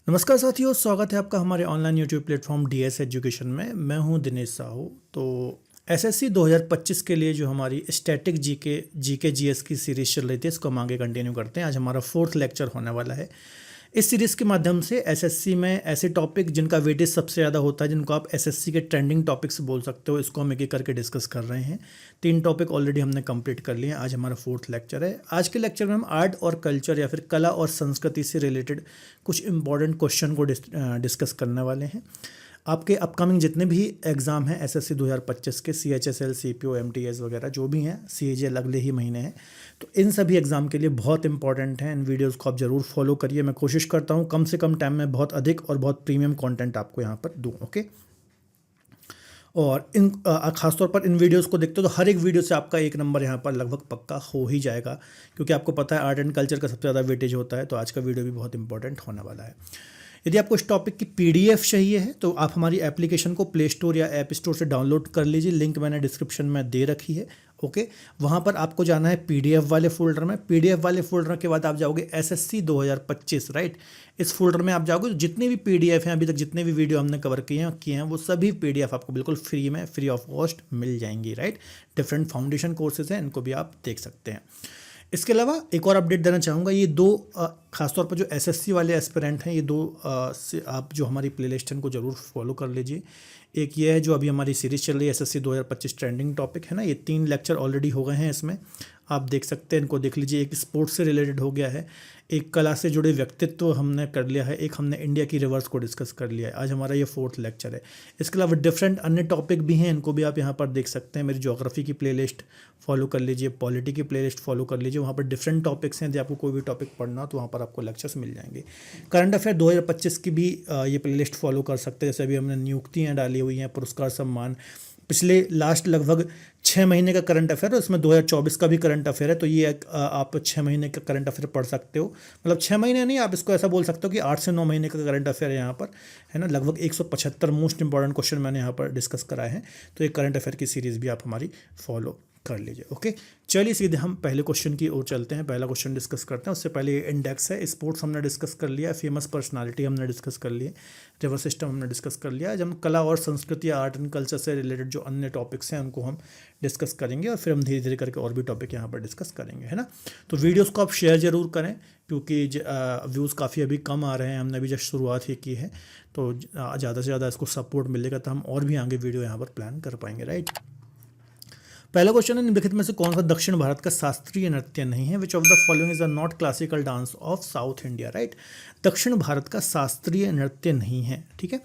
नमस्कार साथियों, स्वागत है आपका हमारे online YouTube platform DS education में। मैं हूं दिनेश साहू। तो एसएससी 2025 के लिए जो हमारी स्टैटिक जीके जीएस की सीरीज चल रही थी, इसको हम आगे कंटिन्यू करते हैं। आज हमारा 4th लेक्चर होने वाला है। इस सीरीज़ के माध्यम से एसएससी में ऐसे टॉपिक जिनका वेटेज सबसे ज़्यादा होता है, जिनको आप एसएससी के ट्रेंडिंग टॉपिक्स बोल सकते हो, इसको हम एक एक करके डिस्कस कर रहे हैं। 3 टॉपिक ऑलरेडी हमने कंप्लीट कर लिए हैं। आज हमारा 4th लेक्चर है। आज के लेक्चर में हम आर्ट और कल्चर या फिर कला और संस्कृति से रिलेटेड कुछ इंपॉर्टेंट क्वेश्चन को डिस्कस करने वाले हैं। आपके अपकमिंग जितने भी एग्ज़ाम हैं एसएससी 2025 के, सीएचएसएल, सीपीओ, एमटीएस वगैरह जो भी हैं, सीएजीएल अगले ही महीने हैं, तो इन सभी एग्ज़ाम के लिए बहुत इंपॉर्टेंट हैं। इन वीडियोस को आप ज़रूर फॉलो करिए। मैं कोशिश करता हूँ कम से कम टाइम में बहुत अधिक और बहुत प्रीमियम कंटेंट आपको यहाँ पर दूँ। ओके। और इन खासतौर पर इन वीडियोस को देखते हो तो हर एक वीडियो से आपका 1 नंबर यहाँ पर लगभग पक्का हो ही जाएगा, क्योंकि आपको पता है आर्ट एंड कल्चर का सबसे ज़्यादा वेटेज होता है। तो आज का वीडियो भी बहुत इंपॉर्टेंट होने वाला है। यदि आपको इस टॉपिक की पीडीएफ चाहिए है तो आप हमारी एप्लीकेशन को प्ले स्टोर या ऐप स्टोर से डाउनलोड कर लीजिए। लिंक मैंने डिस्क्रिप्शन में दे रखी है। ओके, वहाँ पर आपको जाना है पीडीएफ वाले फोल्डर में। पीडीएफ वाले फोल्डर के बाद आप जाओगे एसएससी 2025, राइट। इस फोल्डर में आप जाओगे तो जितने भी पीडीएफ हैं, अभी तक जितने भी वीडियो हमने कवर किए हैं वो सभी पीडीएफ आपको बिल्कुल फ्री में, फ्री ऑफ कॉस्ट मिल जाएंगी, राइट। डिफरेंट फाउंडेशन कोर्सेज हैं, इनको भी आप देख सकते हैं। इसके अलावा एक और अपडेट देना चाहूँगा। ये 2 खासतौर पर जो एसएससी वाले एस्पिरेंट हैं, ये 2 से आप जो हमारी प्लेलिस्ट है इनको ज़रूर फॉलो कर लीजिए। एक ये है जो अभी हमारी सीरीज़ चल रही है एसएससी 2025 ट्रेंडिंग टॉपिक है ना, ये 3 लेक्चर ऑलरेडी हो गए हैं। इसमें आप देख सकते हैं, इनको देख लीजिए। एक स्पोर्ट्स से रिलेटेड हो गया है, एक कला से जुड़े व्यक्तित्व हमने कर लिया है, एक हमने इंडिया की रिवर्स को डिस्कस कर लिया है। आज हमारा ये 4th लेक्चर है। इसके अलावा डिफरेंट अन्य टॉपिक भी हैं, इनको भी आप यहाँ पर देख सकते हैं। मेरी ज्योग्राफी की प्लेलिस्ट फॉलो कर लीजिए, पॉलिटी की प्लेलिस्ट फॉलो कर लीजिए। वहाँ पर डिफरेंट टॉपिक्स हैं। यदि आपको कोई भी टॉपिक पढ़ना हो तो वहाँ पर आपको लेक्चर्स मिल जाएंगे। करंट अफेयर 2025 की भी ये प्लेलिस्ट फॉलो कर सकते हैं। जैसे अभी हमने नियुक्तियाँ डाली हुई हैं, पुरस्कार सम्मान, पिछले लास्ट लगभग 6 महीने का करंट अफेयर है, उसमें 2024 का भी करंट अफेयर है। तो ये आप 6 महीने का करंट अफेयर पढ़ सकते हो। मतलब 6 महीने नहीं, आप इसको ऐसा बोल सकते हो कि 8 से 9 महीने का करंट अफेयर है यहाँ पर, है ना। लगभग 175 मोस्ट इंपॉर्टेंट क्वेश्चन मैंने यहाँ पर डिस्कस कराए हैं। तो ये करंट अफेयर की सीरीज़ भी आप हमारी फॉलो कर लीजिए। ओके, चलिए सीधे हम पहले क्वेश्चन की ओर चलते हैं। पहला क्वेश्चन डिस्कस करते हैं। उससे पहले इंडेक्स है। स्पोर्ट्स हमने डिस्कस कर लिया, फेमस पर्सनालिटी हमने डिस्कस कर लिए, रिवर सिस्टम हमने डिस्कस कर लिया। आज हम कला और संस्कृति या आर्ट एंड कल्चर से रिलेटेड जो अन्य टॉपिक्स हैं उनको हम डिस्कस करेंगे, और फिर हम धीरे धीरे करके और भी टॉपिक यहाँ पर डिस्कस करेंगे, है ना। तो वीडियोज़ को आप शेयर ज़रूर करें, क्योंकि व्यूज़ काफ़ी अभी कम आ रहे हैं। हमने अभी जस्ट शुरुआत ही की है, तो ज़्यादा से ज़्यादा इसको सपोर्ट मिलेगा तो हम और भी आगे वीडियो यहाँ पर प्लान कर पाएंगे, राइट। पहला क्वेश्चन है, निम्नलिखित में से कौन सा दक्षिण भारत का शास्त्रीय नृत्य नहीं है? Which of the following is a not classical dance of south India, right. दक्षिण भारत का शास्त्रीय नृत्य नहीं है, ठीक है।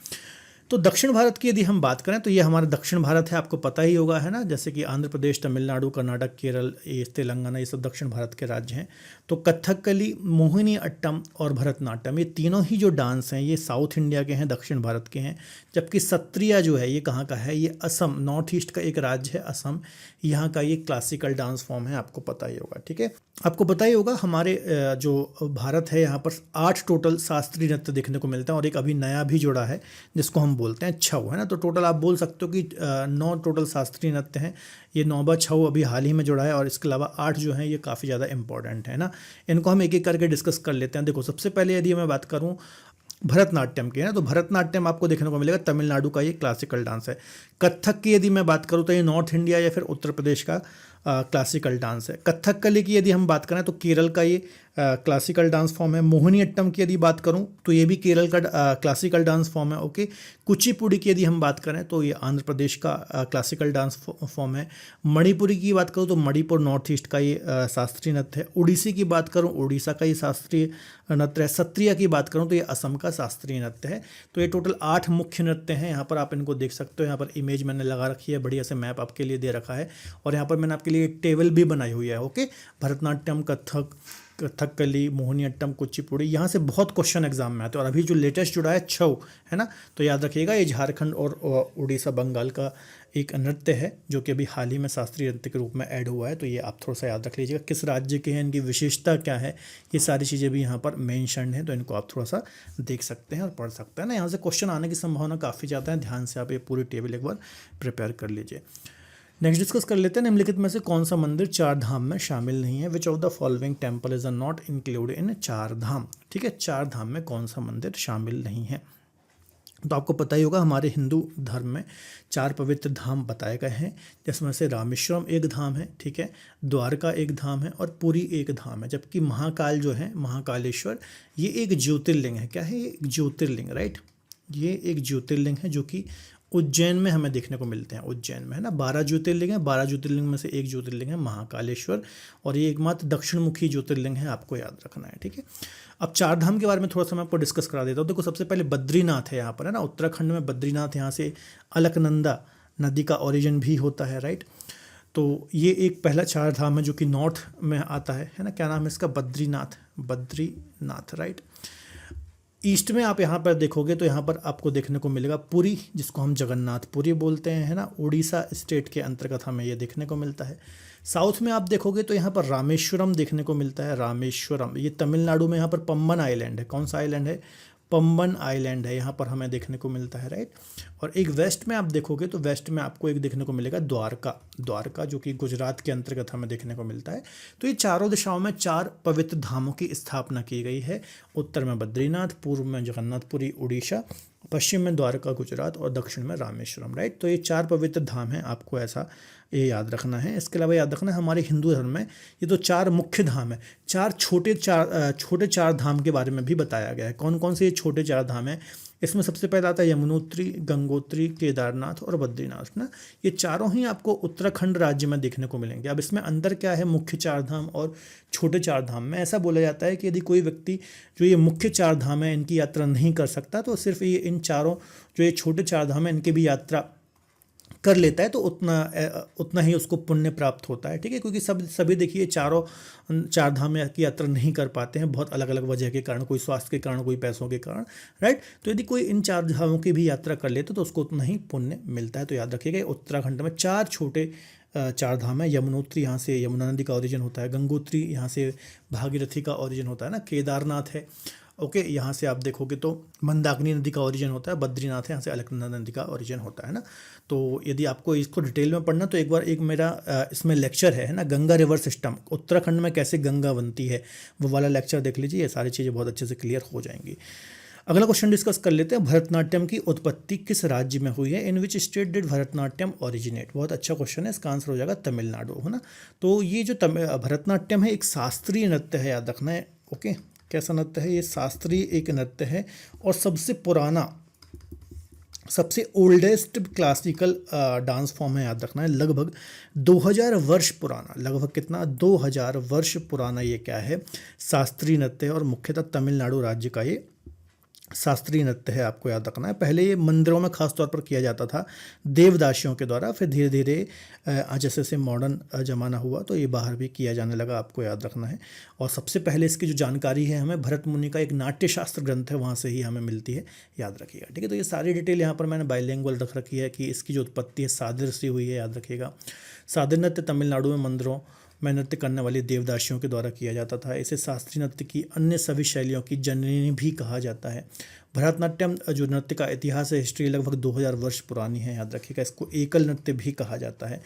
तो दक्षिण भारत की यदि हम बात करें तो ये हमारा दक्षिण भारत है, आपको पता ही होगा, है ना। जैसे कि आंध्र प्रदेश, तमिलनाडु, कर्नाटक, केरल, ये तेलंगाना, ये सब दक्षिण भारत के राज्य हैं। तो कथकली, मोहिनी अट्टम और भरतनाट्यम, ये तीनों ही जो डांस हैं ये साउथ इंडिया के हैं, दक्षिण भारत के हैं। जबकि सत्रिया जो है ये कहाँ का है? ये असम, नॉर्थ ईस्ट का एक राज्य है असम, यहाँ का ये क्लासिकल डांस फॉर्म है, आपको पता ही होगा, ठीक है। आपको पता ही होगा हमारे जो भारत है यहाँ पर 8 टोटल शास्त्रीय नृत्य देखने को मिलते हैं, और एक अभी नया भी जुड़ा है जिसको हम बोलते हैं छऊ, है ना। तो टोटल आप बोल सकते हो कि 9 टोटल शास्त्रीय नृत्य हैं। ये 9वां छऊ अभी हाल ही में जुड़ा है, और इसके अलावा 8 जो हैं ये काफ़ी ज़्यादा इंपॉर्टेंट है ना। इनको हम एक एक करके डिस्कस कर लेते हैं। देखो, सबसे पहले यदि मैं बात करूँ भरतनाट्यम की, है ना, तो भरतनाट्यम आपको देखने को मिलेगा तमिलनाडु का, ये क्लासिकल डांस है। कथक की यदि मैं बात करूँ तो ये नॉर्थ इंडिया या फिर उत्तर प्रदेश का क्लासिकल डांस है। कथकली की यदि हम बात करें तो केरल का ये क्लासिकल डांस फॉर्म है। मोहिनीअट्टम की यदि बात करूं तो ये भी केरल का क्लासिकल डांस फॉर्म है। ओके, कुचिपुड़ी की यदि हम बात करें तो ये आंध्र प्रदेश का क्लासिकल डांस फॉर्म है। मणिपुरी की बात करूं तो मणिपुर नॉर्थ ईस्ट का ये शास्त्रीय नृत्य है। उड़ीसी की बात करूं, उड़ीसा का ये शास्त्रीय नृत्य है। सत्रिया की बात करूं तो ये असम का शास्त्रीय नृत्य है। तो ये टोटल 8 मुख्य नृत्य हैं। यहाँ पर आप इनको देख सकते हो। यहाँ पर इमेज मैंने लगा रखी है, बढ़िया से मैप आपके लिए दे रखा है, और यहाँ पर मैंने आपके लिए एक टेबल भी बनाई हुई है। ओके, भरतनाट्यम, कथकली, मोहिनीअट्टम, कुचिपुड़ी, यहाँ से बहुत क्वेश्चन एग्जाम में आते हैं। और अभी जो लेटेस्ट जुड़ा है छऊ, है ना, तो याद रखिएगा ये झारखंड और उड़ीसा, बंगाल का एक नृत्य है जो कि अभी हाल ही में शास्त्रीय नृत्य के रूप में ऐड हुआ है। तो ये आप थोड़ा सा याद रख लीजिएगा, किस राज्य के हैं, इनकी विशेषता क्या है, ये सारी चीज़ें भी यहाँ पर मेंशन है। तो इनको आप थोड़ा सा देख सकते हैं और पढ़ सकते हैं ना। यहाँ से क्वेश्चन आने की संभावना काफ़ी ज़्यादा है। ध्यान से आप ये पूरी टेबल एक बार प्रिपेयर कर लीजिए। नेक्स्ट डिस्कस कर लेते हैं निम्नलिखित में से कौन सा मंदिर चार धाम में शामिल नहीं है। Which of the following temple is not include इन चार धाम। ठीक है, चार धाम में कौन सा मंदिर शामिल नहीं है। तो आपको पता ही होगा हमारे हिंदू धर्म में चार पवित्र धाम बताए गए हैं, जिसमें से रामेश्वरम एक धाम है, ठीक है, द्वारका एक धाम है और पुरी एक धाम है। जबकि महाकाल जो है, महाकालेश्वर, ये एक ज्योतिर्लिंग है। क्या है ये? एक ज्योतिर्लिंग, राइट। ये एक ज्योतिर्लिंग है जो कि उज्जैन में हमें देखने को मिलते हैं। उज्जैन में है ना 12 ज्योतिर्लिंग है, 12 ज्योतिर्लिंग में से एक ज्योतिर्लिंग है महाकालेश्वर, और ये एकमात्र दक्षिण मुखी ज्योतिर्लिंग है, आपको याद रखना है। ठीक है, अब चार धाम के बारे में थोड़ा सा मैं आपको डिस्कस करा देता हूँ। देखो, सबसे पहले बद्रीनाथ है यहाँ पर, है ना, उत्तराखंड में बद्रीनाथ, यहाँ से अलकनंदा नदी का ओरिजिन भी होता है, राइट। तो ये एक पहला चार धाम है जो कि नॉर्थ में आता है ना। क्या नाम है इसका? बद्रीनाथ, बद्रीनाथ, राइट। ईस्ट में आप यहाँ पर देखोगे तो यहाँ पर आपको देखने को मिलेगा पुरी, जिसको हम जगन्नाथपुरी बोलते हैं, है ना, उड़ीसा स्टेट के अंतर्गत हमें ये देखने को मिलता है। साउथ में आप देखोगे तो यहाँ पर रामेश्वरम देखने को मिलता है, रामेश्वरम। ये तमिलनाडु में यहाँ पर पम्बन आइलैंड है। कौन सा आइलैंड है? पम्बन आइलैंड है, यहाँ पर हमें देखने को मिलता है, राइट। और एक वेस्ट में आप देखोगे तो वेस्ट में आपको एक देखने को मिलेगा द्वारका, द्वारका जो कि गुजरात के अंतर्गत हमें देखने को मिलता है। तो ये चारों दिशाओं में चार पवित्र धामों की स्थापना की गई है। उत्तर में बद्रीनाथ, पूर्व में जगन्नाथपुरी उड़ीसा, पश्चिम में द्वारका गुजरात और दक्षिण में रामेश्वरम, राइट। तो ये चार पवित्र धाम हैं, आपको ऐसा ये याद रखना है। इसके अलावा याद रखना है हमारे हिंदू धर्म में ये तो चार मुख्य धाम है, चार छोटे चार धाम के बारे में भी बताया गया है। कौन कौन से ये छोटे चार धाम हैं? इसमें सबसे पहला आता है यमुनोत्री, गंगोत्री, केदारनाथ और बद्रीनाथ ना। ये चारों ही आपको उत्तराखंड राज्य में देखने को मिलेंगे। अब इसमें अंदर क्या है मुख्य चार धाम और छोटे चार धाम में? ऐसा बोला जाता है कि यदि कोई व्यक्ति जो ये मुख्य चार धाम है इनकी यात्रा नहीं कर सकता तो सिर्फ ये इन चारों जो ये छोटे चार धाम है इनकी भी यात्रा कर लेता है तो उतना ही उसको पुण्य प्राप्त होता है। ठीक है, क्योंकि सभी देखिए चारों चार धाम की यात्रा नहीं कर पाते हैं, बहुत अलग अलग वजह के कारण, कोई स्वास्थ्य के कारण, कोई पैसों के कारण, राइट। तो यदि कोई इन चार धामों की भी यात्रा कर लेता तो उसको उतना ही पुण्य मिलता है। तो याद रखिएगा उत्तराखंड में चार छोटे चार धाम है। यमुनोत्री, यहाँ से यमुना नदी का ओरिजिन होता है। गंगोत्री, यहाँ से भागीरथी का ओरिजिन होता है ना। केदारनाथ है, ओके, यहाँ से आप देखोगे तो मंदाकिनी नदी का ओरिजिन होता है। बद्रीनाथ है, यहाँ से अलकनंदा नदी का ओरिजिन होता है ना। तो यदि आपको इसको डिटेल में पढ़ना तो एक बार एक मेरा इसमें लेक्चर है ना, गंगा रिवर सिस्टम, उत्तराखंड में कैसे गंगा बनती है, वो वाला लेक्चर देख लीजिए। ये सारी चीज़ें बहुत अच्छे से क्लियर हो जाएंगी। अगला क्वेश्चन डिस्कस कर लेते हैं। भरतनाट्यम की उत्पत्ति किस राज्य में हुई है? In which state did Bharatanatyam originate? बहुत अच्छा क्वेश्चन है, इसका आंसर हो जाएगा तमिलनाडु, है ना। तो ये जो भरतनाट्यम है एक शास्त्रीय नृत्य है, याद रखना है। ओके, कैसा नृत्य है ये? शास्त्रीय एक नृत्य है और सबसे पुराना, सबसे ओल्डेस्ट क्लासिकल डांस फॉर्म है, याद रखना है। लगभग 2000 वर्ष पुराना, लगभग कितना? 2000 वर्ष पुराना ये क्या है? शास्त्रीय नृत्य है और मुख्यतः तमिलनाडु राज्य का ये शास्त्रीय नृत्य है, आपको याद रखना है। पहले ये मंदिरों में खास तौर पर किया जाता था देवदासियों के द्वारा, फिर धीरे धीरे जैसे जैसे मॉडर्न ज़माना हुआ तो ये बाहर भी किया जाने लगा, आपको याद रखना है। और सबसे पहले इसकी जो जानकारी है हमें भरत मुनि का एक नाट्य शास्त्र ग्रंथ है वहाँ से ही हमें मिलती है, याद रखिएगा। ठीक है, तो ये सारी डिटेल यहाँ पर मैंने बाइलिंगुअल रख रखी है कि इसकी जो उत्पत्ति है सादिर से हुई है, याद रखिएगा। सादिर नृत्य तमिलनाडु में मंदिरों में नृत्य करने वाली देवदासियों के द्वारा किया जाता था। इसे शास्त्रीय नृत्य की अन्य सभी शैलियों की जननी भी कहा जाता है। भरतनाट्यम जो नृत्य का इतिहास है, हिस्ट्री लगभग 2000 वर्ष पुरानी है, याद रखिएगा। इसको एकल नृत्य भी कहा जाता है।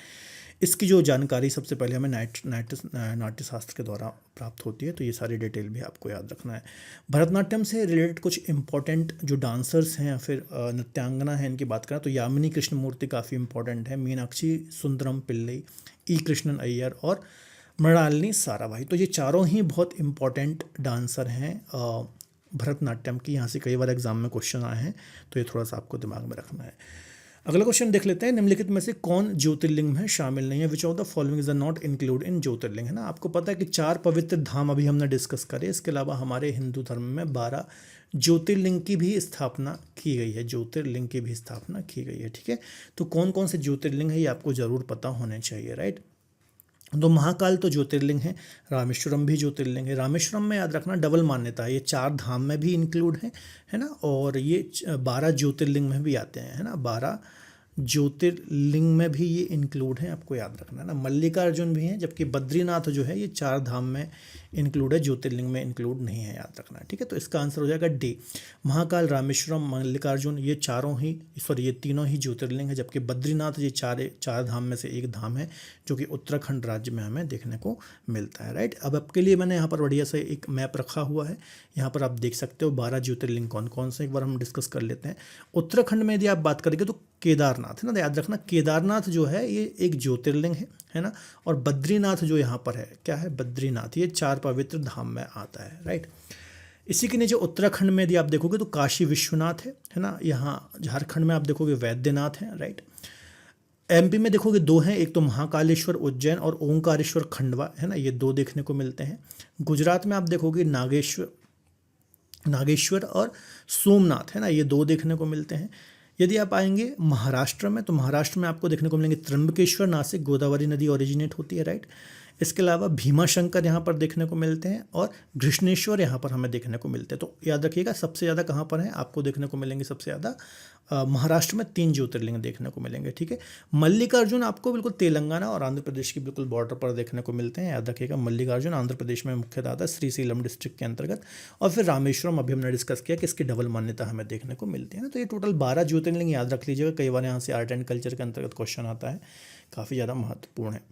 इसकी जो जानकारी सबसे पहले हमें नाट्य शास्त्र के द्वारा प्राप्त होती है, तो ये सारी डिटेल भी आपको याद रखना है। भरतनाट्यम से रिलेटेड कुछ इंपॉर्टेंट जो डांसर्स हैं या फिर नृत्यांगना हैं इनकी बात करें तो यामिनी कृष्णमूर्ति काफ़ी इंपॉर्टेंट है, मीनाक्षी सुंदरम पिल्लई, ई कृष्णन अय्यर और मृणालिनी साराभाई। तो ये चारों ही बहुत इंपॉर्टेंट डांसर हैं भरतनाट्यम की। यहाँ से कई बार एग्जाम में क्वेश्चन आए हैं, तो ये थोड़ा सा आपको दिमाग में रखना है। अगला क्वेश्चन देख लेते हैं। निम्नलिखित में से कौन ज्योतिर्लिंग में शामिल नहीं है? Which of the following is not include in Jyotirlinga, है ना। आपको पता है कि चार पवित्र धाम अभी हमने डिस्कस करे, इसके अलावा हमारे हिंदू धर्म में 12 ज्योतिर्लिंग की भी स्थापना की गई है, ज्योतिर्लिंग की भी स्थापना की गई है। ठीक है, तो कौन कौन से ज्योतिर्लिंग है ये आपको जरूर पता होने चाहिए, राइट। तो महाकाल तो ज्योतिर्लिंग है, रामेश्वरम भी ज्योतिर्लिंग है। रामेश्वरम में याद रखना डबल मान्यता है, ये चार धाम में भी इंक्लूड है ना, और ये 12 ज्योतिर्लिंग में भी आते हैं, है ना। 12 ज्योतिर्लिंग में भी ये इंक्लूड है, आपको याद रखना है ना। मल्लिकार्जुन भी हैं, जबकि बद्रीनाथ जो है ये 4 धाम में इंक्लूड है, ज्योतिर्लिंग में इंक्लूड नहीं है, याद रखना है, ठीक है। तो इसका आंसर हो जाएगा डी। महाकाल, रामेश्वरम, मल्लिकार्जुन ये ये तीनों ही ज्योतिर्लिंग है, जबकि बद्रीनाथ ये 4 धाम में से एक धाम है जो कि उत्तराखंड राज्य में हमें देखने को मिलता है, राइट। अब आपके लिए मैंने यहाँ पर बढ़िया से एक मैप रखा हुआ है, यहाँ पर आप देख सकते हो 12 ज्योतिर्लिंग कौन कौन से, एक बार हम डिस्कस कर लेते हैं। उत्तराखंड में यदि आप बात करेंगे तो केदारनाथ है ना, याद रखना केदारनाथ जो है ये एक ज्योतिर्लिंग है ना। और बद्रीनाथ जो यहाँ पर है क्या है, बद्रीनाथ ये 4 पवित्र धाम में आता है, राइट। इसी के नीचे उत्तराखंड में यदि आप देखोगे तो काशी विश्वनाथ है ना। यहाँ झारखंड में आप देखोगे वैद्यनाथ है, राइट। एमपी में देखोगे 2 हैं, एक तो महाकालेश्वर उज्जैन और ओंकारेश्वर खंडवा है ना, ये 2 देखने को मिलते हैं। गुजरात में आप देखोगे नागेश्वर और सोमनाथ है ना, ये 2 देखने को मिलते हैं। यदि आप आएंगे महाराष्ट्र में तो महाराष्ट्र में आपको देखने को मिलेंगे त्र्यंबकेश्वर, नासिक, गोदावरी नदी ओरिजिनेट होती है, राइट। इसके अलावा भीमाशंकर यहाँ पर देखने को मिलते हैं और घृष्णेश्वर यहाँ पर हमें देखने को मिलते हैं। तो याद रखिएगा सबसे ज़्यादा कहाँ पर है, आपको देखने को मिलेंगे सबसे ज़्यादा महाराष्ट्र में 3 ज्योतिर्लिंग देखने को मिलेंगे, ठीक है। मल्लिकार्जुन आपको बिल्कुल तेलंगाना और आंध्र प्रदेश की बिल्कुल बॉर्डर पर देखने को मिलते हैं, याद रखिएगा। मल्लिकार्जुन आंध्र प्रदेश में मुख्यतः आता है, श्रीशैलम डिस्ट्रिक्ट के अंतर्गत। और फिर रामेश्वरम अभी हमने डिस्कस किया कि इसकी डबल मान्यता हमें देखने को मिलती है ना। तो ये टोटल 12 ज्योतिर्लिंग याद रख लीजिएगा, कई बार यहाँ से आर्ट एंड कल्चर के अंतर्गत क्वेश्चन आता है, काफ़ी ज़्यादा महत्वपूर्ण है।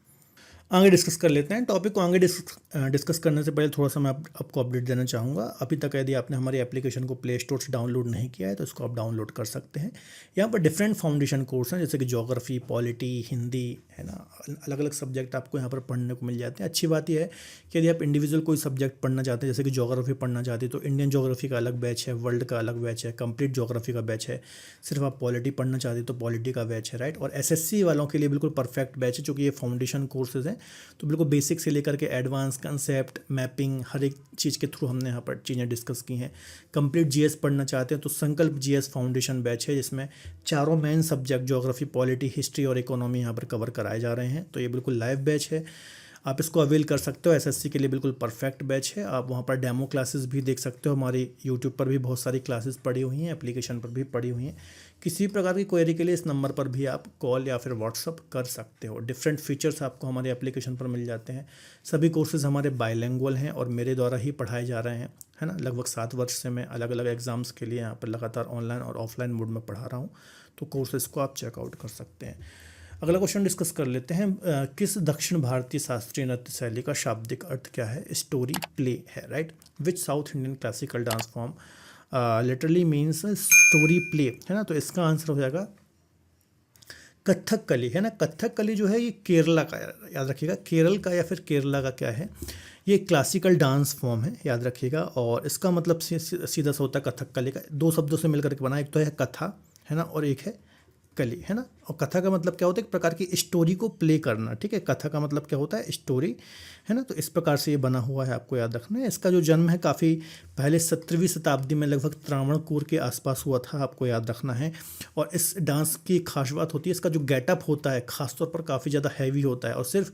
आगे डिस्कस कर लेते हैं टॉपिक को। आगे डिस्कस करने से पहले थोड़ा सा मैं आपको अपडेट देना चाहूँगा। अभी तक यदि आपने हमारी एप्लीकेशन को प्ले स्टोर से डाउनलोड नहीं किया है तो इसको आप डाउनलोड कर सकते हैं। यहाँ पर डिफरेंट फाउंडेशन कोर्स हैं, जैसे कि ज्योग्राफी, पॉलिटी, हिंदी है ना, अलग अलग सब्जेक्ट आपको यहाँ पर पढ़ने को मिल जाते हैं। अच्छी बात यह है कि यदि आप इंडिविजुअल कोई सब्जेक्ट पढ़ना चाहते हैं, जैसे कि ज्योग्राफी पढ़ना चाहते हैं, तो इंडियन ज्योग्राफी का अलग बैच है, वर्ल्ड का अलग बैच है, कंप्लीट ज्योग्राफी का बैच है। सिर्फ आप पॉलिटी पढ़ना चाहते हैं तो पॉलिटी का बैच है, राइट। और एसएससी वालों के लिए बिल्कुल परफेक्ट बैच है, क्योंकि ये फाउंडेशन कोर्सेज हैं, तो बिल्कुल बेसिक से लेकर के एडवांस कंसेप्ट, मैपिंग, हर एक चीज़ के थ्रू हमने यहाँ पर चीज़ें डिस्कस की हैं। कंप्लीट जीएस पढ़ना चाहते हैं तो संकल्प जीएस फाउंडेशन बैच है, जिसमें चारों main subject geography, polity, history और इकोनॉमी यहाँ पर कवर कराए जा रहे हैं। तो ये बिल्कुल लाइव बैच है, आप इसको अवेल कर सकते हो। एसएससी के लिए बिल्कुल परफेक्ट बैच है। आप वहाँ पर डेमो क्लासेस भी देख सकते हो, हमारी यूट्यूब पर भी बहुत सारी क्लासेस पड़ी हुई हैं, एप्लीकेशन पर भी पड़ी हुई हैं। किसी भी प्रकार की क्वेरी के लिए इस नंबर पर भी आप कॉल या फिर व्हाट्सअप कर सकते हो। डिफरेंट फीचर्स आपको हमारे एप्लीकेशन पर मिल जाते हैं। सभी कोर्सेज हमारे बाइलिंगुअल हैं और मेरे द्वारा ही पढ़ाए जा रहे हैं, है ना। लगभग 7 वर्ष से मैं अलग अलग एग्ज़ाम्स के लिए यहाँ पर लगातार ऑनलाइन और ऑफलाइन मोड में पढ़ा रहा हूँ, तो कोर्सेज को आप चेकआउट कर सकते हैं। अगला क्वेश्चन डिस्कस कर लेते हैं। किस दक्षिण भारतीय शास्त्रीय नृत्य शैली का शाब्दिक अर्थ क्या है? स्टोरी प्ले है, right. Which south Indian classical dance form literally means story play, है ना। तो इसका आंसर हो जाएगा कथकली, है ना। कथकली जो है ये केरला का, याद रखिएगा, केरल का या फिर केरला का क्या है, ये क्लासिकल डांस फॉर्म है, याद रखिएगा। और इसका मतलब सीधा सा होता है कथकली का, 2 शब्दों से मिलकर के बना, एक तो है कथा, है ना, और एक है कली, है ना। और कथा का मतलब क्या होता है, एक प्रकार की स्टोरी को प्ले करना, ठीक है। कथा का मतलब क्या होता है, स्टोरी, है ना। तो इस प्रकार से ये बना हुआ है, आपको याद रखना है। इसका जो जन्म है काफ़ी पहले 17वीं शताब्दी में लगभग त्रावणकोर के आसपास हुआ था, आपको याद रखना है। और इस डांस की खास बात होती है, इसका जो गेटअप होता है खासतौर पर काफ़ी ज़्यादा हैवी होता है और सिर्फ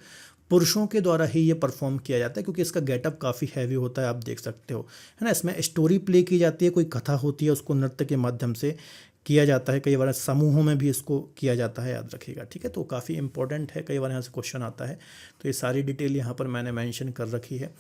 पुरुषों के द्वारा ही ये परफॉर्म किया जाता है, क्योंकि इसका गेटअप काफ़ी हैवी होता है, आप देख सकते हो, है ना। इसमें स्टोरी प्ले की जाती है, कोई कथा होती है, उसको नृत्य के माध्यम से किया जाता है। कई बार समूहों में भी इसको किया जाता है, याद रखिएगा, ठीक है। तो काफ़ी इंपॉर्टेंट है, कई बार यहाँ से क्वेश्चन आता है, तो ये सारी डिटेल यहाँ पर मैंने मेंशन कर रखी है।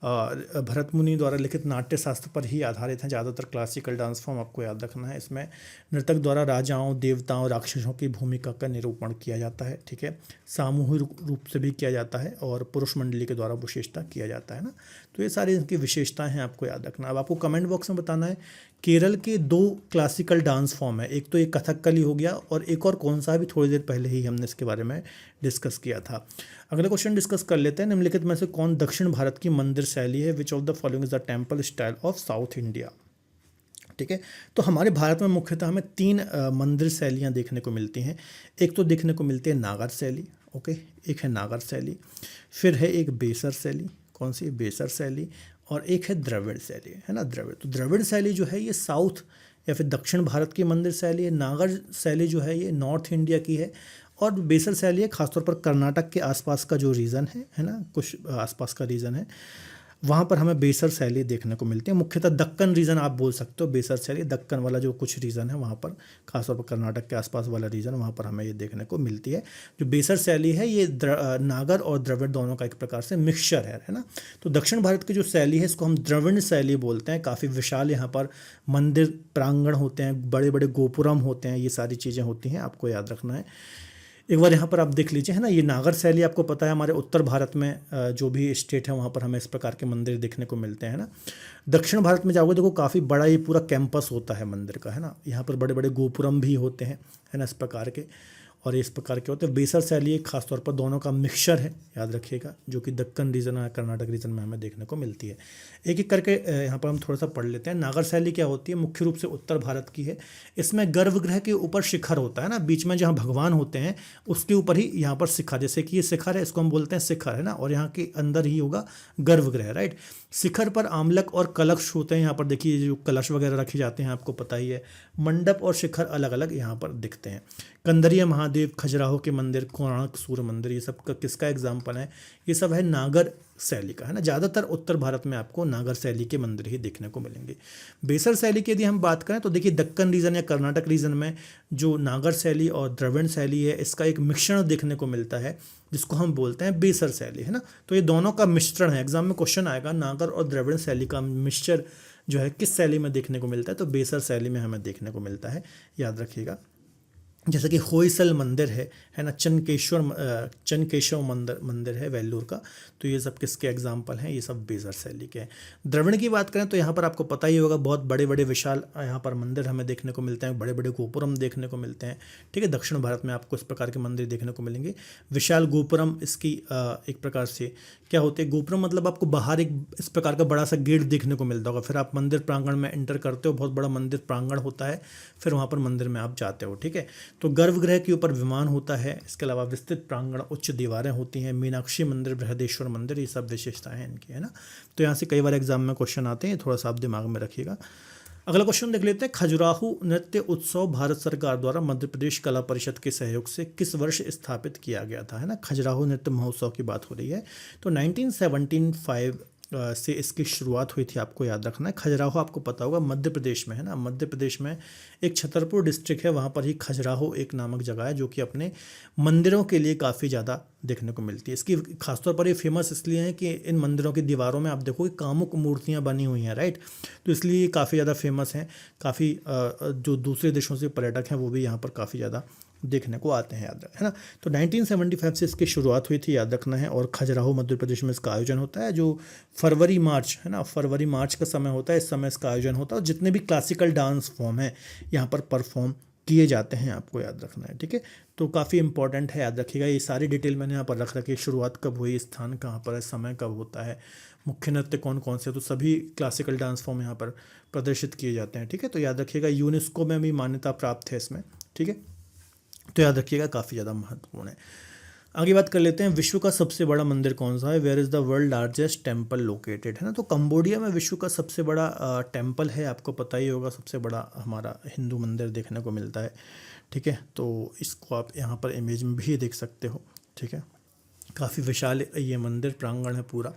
भरत मुनि द्वारा लिखित नाट्य शास्त्र पर ही आधारित है ज़्यादातर क्लासिकल डांस फॉर्म, आपको याद रखना है। इसमें नर्तक द्वारा राजाओं, देवताओं, राक्षसों की भूमिका का निरूपण किया जाता है, ठीक है। सामूहिक रूप से भी किया जाता है और पुरुष मंडली के द्वारा विशेषता किया जाता है ना। तो ये सारी इनकी विशेषताएं हैं, आपको याद रखना। अब आपको कमेंट बॉक्स में बताना है केरल के 2 क्लासिकल डांस फॉर्म है, एक तो ये कथकली हो गया और एक और कौन सा, भी थोड़ी देर पहले ही हमने इसके बारे में डिस्कस किया था। अगला क्वेश्चन डिस्कस कर लेते हैं। निम्नलिखित में से कौन दक्षिण भारत की मंदिर शैली है? Which of the following is the temple style of south India, ठीक है। तो हमारे भारत में मुख्यतः हमें 3 मंदिर शैलियाँ देखने को मिलती हैं। एक तो देखने को मिलती है नागर शैली, ओके, एक है नागर शैली, फिर है एक बेसर शैली, कौन सी, बेसर शैली, और एक है द्रविड़ शैली, है ना, द्रविड़। तो द्रविड़ शैली जो है ये साउथ या फिर दक्षिण भारत की मंदिर शैली है। नागर शैली जो है ये नॉर्थ इंडिया की है। और बेसर शैली है खासतौर पर कर्नाटक के आसपास का जो रीजन है ना, कुछ आसपास का रीजन है, वहाँ पर हमें बेसर शैली देखने को मिलती है। मुख्यतः दक्कन रीजन आप बोल सकते हो, बेसर शैली दक्कन वाला जो कुछ रीजन है वहाँ पर, खासतौर पर कर्नाटक के आसपास वाला रीजन, वहाँ पर हमें ये देखने को मिलती है। जो बेसर शैली है ये नागर और द्रविड़ दोनों का एक प्रकार से मिक्सचर है ना। तो दक्षिण भारत की जो शैली है इसको हम द्रविड़ शैली बोलते हैं। काफ़ी विशाल यहाँ पर मंदिर प्रांगण होते हैं, बड़े बड़े गोपुरम होते हैं, ये सारी चीज़ें होती हैं, आपको याद रखना है। एक बार यहाँ पर आप देख लीजिए, है ना, ये नागर शैली आपको पता है हमारे उत्तर भारत में जो भी स्टेट है वहाँ पर हमें इस प्रकार के मंदिर देखने को मिलते हैं ना। दक्षिण भारत में जाओगे देखो काफ़ी बड़ा ये पूरा कैंपस होता है मंदिर का, है ना। यहाँ पर बड़े बड़े गोपुरम भी होते हैं, है ना, इस प्रकार के, और इस प्रकार के होते हैं। बेसर शैली एक खासतौर पर दोनों का मिक्सचर है, याद रखिएगा, जो कि दक्कन रीजन और कर्नाटक रीजन में हमें देखने को मिलती है। एक एक करके यहाँ पर हम थोड़ा सा पढ़ लेते हैं। नागर शैली क्या होती है, मुख्य रूप से उत्तर भारत की है। इसमें गर्भगृह के ऊपर शिखर होता है ना, बीच में जहाँ भगवान होते हैं उसके ऊपर ही यहाँ पर शिखर, जैसे कि ये शिखर है, इसको हम बोलते हैं शिखर, है ना, और यहाँ के अंदर ही होगा गर्भगृह, राइट। शिखर पर आमलक और कलश होते हैं, यहाँ पर देखिए जो कलश वगैरह रखे जाते हैं आपको पता ही है। मंडप और शिखर अलग अलग यहाँ पर दिखते हैं। कंदरिया महादेव, खजुराहो के मंदिर, कोणार्क सूर्य मंदिर, ये सब का किसका एग्जाम्पल है, ये सब है नागर शैली का, है ना। ज़्यादातर उत्तर भारत में आपको नागर शैली के मंदिर ही देखने को मिलेंगे। बेसर शैली की यदि हम बात करें तो देखिए दक्कन रीजन या कर्नाटक रीजन में जो नागर शैली और द्रविड़ शैली है इसका एक मिश्रण देखने को मिलता है, जिसको हम बोलते हैं बेसर शैली, है ना। तो ये दोनों का मिश्रण है। एग्जाम में क्वेश्चन आएगा नागर और द्रविड़ शैली का मिक्सचर जो है किस शैली में देखने को मिलता है, तो बेसर शैली में हमें देखने को मिलता है, याद रखिएगा। जैसे कि होयसल मंदिर है ना, चनकेश्वर मंदिर है वेल्लूर का, तो ये सब किसके एग्जाम्पल हैं, ये सब बेसर शैली के हैं। द्रविड़ की बात करें तो यहाँ पर आपको पता ही होगा बहुत बड़े बड़े विशाल यहाँ पर मंदिर हमें देखने को मिलते हैं, बड़े बड़े गोपुरम देखने को मिलते हैं, ठीक है। दक्षिण भारत में आपको इस प्रकार के मंदिर देखने को मिलेंगे। विशाल गोपुरम इसकी एक प्रकार से क्या होते हैं, गोपुरम मतलब आपको बाहर एक इस प्रकार का बड़ा सा गेट देखने को मिलता होगा, फिर आप मंदिर प्रांगण में एंटर करते हो, बहुत बड़ा मंदिर प्रांगण होता है, फिर वहाँ पर मंदिर में आप जाते हो, ठीक है। तो गर्भगृह के ऊपर विमान होता है, इसके अलावा विस्तृत प्रांगण, उच्च दीवारें होती हैं, मीनाक्षी मंदिर, बृहदेश्वर मंदिर, ये सब विशेषताएं हैं इनकी, है ना। तो यहाँ से कई बार एग्जाम में क्वेश्चन आते हैं, थोड़ा सा आप दिमाग में रखिएगा। अगला क्वेश्चन देख लेते हैं। खजुराहो नृत्य उत्सव भारत सरकार द्वारा मध्य प्रदेश कला परिषद के सहयोग से किस वर्ष स्थापित किया गया था, है ना। खजुराहो नृत्य महोत्सव की बात हो रही है, तो 1975 से इसकी शुरुआत हुई थी, आपको याद रखना है। खजुराहो आपको पता होगा मध्य प्रदेश में है ना, मध्य प्रदेश में एक छतरपुर डिस्ट्रिक्ट है, वहाँ पर ही खजुराहो एक नामक जगह है जो कि अपने मंदिरों के लिए काफ़ी ज़्यादा देखने को मिलती है। इसकी खासतौर पर ये फेमस इसलिए है कि इन मंदिरों की दीवारों में आप देखोगे कामुक मूर्तियाँ बनी हुई हैं, राइट। तो इसलिए ये काफ़ी ज़्यादा फेमस हैं। काफ़ी जो दूसरे देशों से पर्यटक हैं वो भी यहाँ पर काफ़ी ज़्यादा देखने को आते हैं, याद है ना। तो 1975 से इसकी शुरुआत हुई थी, याद रखना है। और खजुराहो मध्य प्रदेश में इसका आयोजन होता है, जो फरवरी मार्च है ना, फरवरी मार्च का समय होता है, इस समय इसका आयोजन होता है। और जितने भी क्लासिकल डांस फॉर्म है यहाँ पर परफॉर्म किए जाते हैं, आपको याद रखना है, ठीक है। तो काफ़ी इंपॉर्टेंट है, याद रखिएगा। ये सारी डिटेल मैंने यहाँ पर रख रखी है, शुरुआत कब हुई, स्थान कहाँ पर है, समय कब होता है, मुख्य नृत्य कौन कौन से, तो सभी क्लासिकल डांस फॉर्म यहाँ पर प्रदर्शित किए जाते हैं, ठीक है। तो याद रखिएगा, यूनेस्को में भी मान्यता प्राप्त है इसमें, ठीक है। तो याद रखिएगा, काफ़ी ज़्यादा महत्वपूर्ण है। आगे बात कर लेते हैं, विश्व का सबसे बड़ा मंदिर कौन सा है, where is the world largest temple located, है ना। तो कंबोडिया में विश्व का सबसे बड़ा टेम्पल है, आपको पता ही होगा, सबसे बड़ा हमारा हिंदू मंदिर देखने को मिलता है, ठीक है। तो इसको आप यहाँ पर इमेज में भी देख सकते हो, ठीक है। काफ़ी विशाल ये मंदिर प्रांगण है पूरा,